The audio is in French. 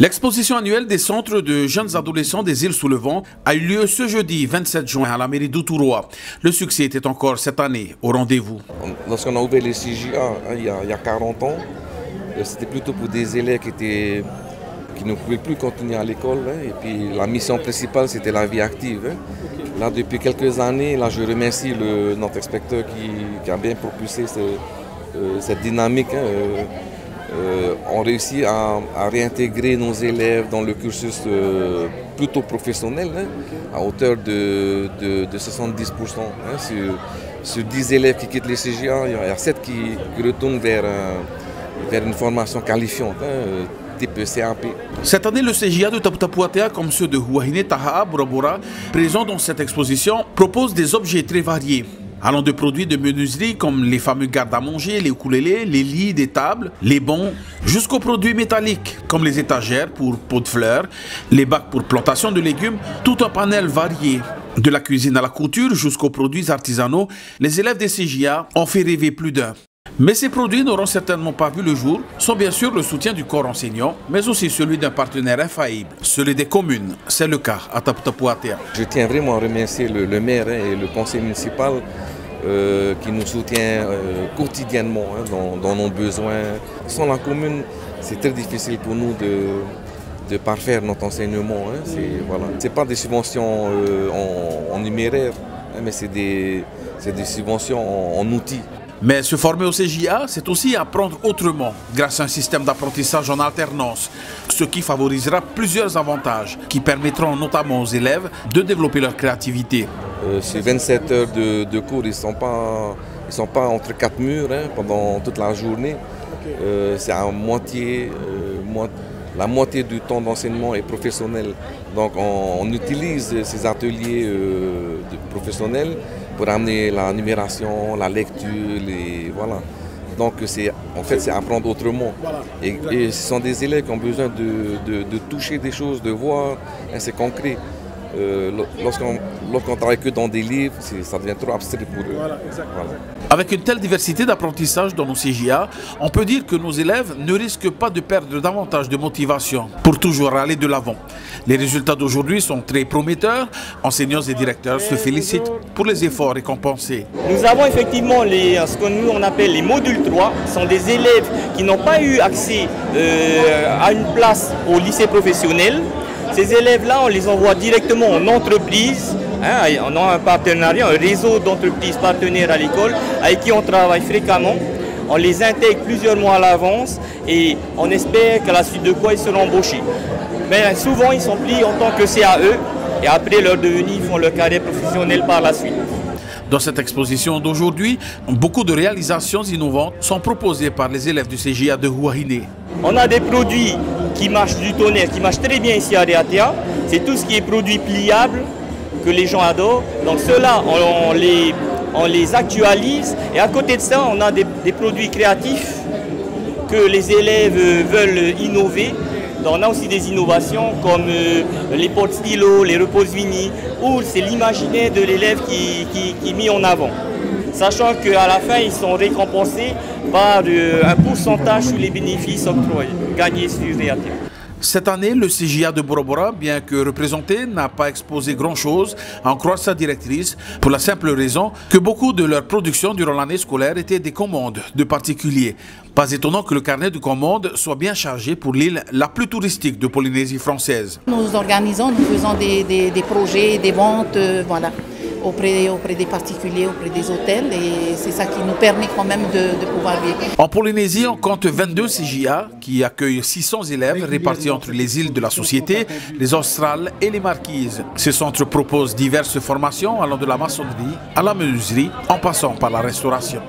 L'exposition annuelle des centres de jeunes adolescents des îles sous le vent a eu lieu ce jeudi 27 juin à la mairie d'Outuroa. Le succès était encore cette année au rendez-vous. Lorsqu'on a ouvert les CJA il y a 40 ans, c'était plutôt pour des élèves qui ne pouvaient plus continuer à l'école. Et puis la mission principale, c'était la vie active. Là, depuis quelques années, là, je remercie notre inspecteur qui a bien propulsé cette dynamique. On réussit à réintégrer nos élèves dans le cursus plutôt professionnel, à hauteur de 70%. Sur 10 élèves qui quittent les CGA, il y a 7 qui retournent vers une formation qualifiante, type CAP. Cette année, le CJA de Tapu Tapu Atea, comme ceux de Huahine, Taha'a, Bora, présents dans cette exposition, propose des objets très variés, allant de produits de menuiserie comme les fameux gardes à manger, les ukulélés, les lits des tables, les bancs, jusqu'aux produits métalliques comme les étagères pour pots de fleurs, les bacs pour plantation de légumes, tout un panel varié. De la cuisine à la couture jusqu'aux produits artisanaux, les élèves des CJA ont fait rêver plus d'un. Mais ces produits n'auront certainement pas vu le jour, sans bien sûr le soutien du corps enseignant, mais aussi celui d'un partenaire infaillible, celui des communes. C'est le cas à Tapu Tapu Atea. Je tiens vraiment à remercier le maire et le conseil municipal qui nous soutient quotidiennement dans nos besoins. Sans la commune, c'est très difficile pour nous de parfaire notre enseignement. C'est pas des subventions en numéraire, mais c'est des subventions en outils. Mais se former au CJA, c'est aussi apprendre autrement, grâce à un système d'apprentissage en alternance, ce qui favorisera plusieurs avantages, qui permettront notamment aux élèves de développer leur créativité. Sur 27 heures de cours, ils ne sont pas entre quatre murs pendant toute la journée. C'est à moitié, la moitié du temps d'enseignement est professionnel. Donc on utilise ces ateliers professionnels pour amener la numération, la lecture, voilà. Donc en fait c'est apprendre autrement. Et ce sont des élèves qui ont besoin de toucher des choses, de voir, c'est concret. Lorsqu'on travaille que dans des livres, ça devient trop abstrait pour eux. Voilà. Avec une telle diversité d'apprentissage dans nos CJA, on peut dire que nos élèves ne risquent pas de perdre davantage de motivation pour toujours aller de l'avant. Les résultats d'aujourd'hui sont très prometteurs. Enseignants et directeurs se félicitent pour les efforts récompensés. Nous avons effectivement ce que nous on appelle les modules 3. Ce sont des élèves qui n'ont pas eu accès à une place au lycée professionnel. Ces élèves-là, on les envoie directement en entreprise. On a un partenariat, un réseau d'entreprises partenaires à l'école avec qui on travaille fréquemment. On les intègre plusieurs mois à l'avance et on espère qu'à la suite de quoi ils seront embauchés. Mais souvent, ils sont pris en tant que CAE et après leur devenir, ils font leur carrière professionnelle par la suite. Dans cette exposition d'aujourd'hui, beaucoup de réalisations innovantes sont proposées par les élèves du CJA de Huahine. On a des produits qui marchent du tonnerre, qui marchent très bien ici à Reatea. C'est tout ce qui est produit pliable que les gens adorent. Donc ceux-là, on les actualise. Et à côté de ça, on a des produits créatifs que les élèves veulent innover. Donc on a aussi des innovations comme les porte-stylos, les repose-vini, où c'est l'imaginaire de l'élève qui est mis en avant. Sachant qu'à la fin, ils sont récompensés par un pourcentage sur les bénéfices octroyés, gagnés sur Reatea. Cette année, le CJA de Bora, bien que représenté, n'a pas exposé grand-chose, à en croire sa directrice, pour la simple raison que beaucoup de leur production durant l'année scolaire étaient des commandes de particuliers. Pas étonnant que le carnet de commandes soit bien chargé pour l'île la plus touristique de Polynésie française. Nous organisons, nous faisons des projets, des ventes, voilà, auprès des particuliers, auprès des hôtels, et c'est ça qui nous permet quand même de pouvoir vivre. En Polynésie, on compte 22 CJA qui accueillent 600 élèves répartis entre les îles de la Société, les Australes et les Marquises. Ces centres proposent diverses formations allant de la maçonnerie à la menuiserie en passant par la restauration.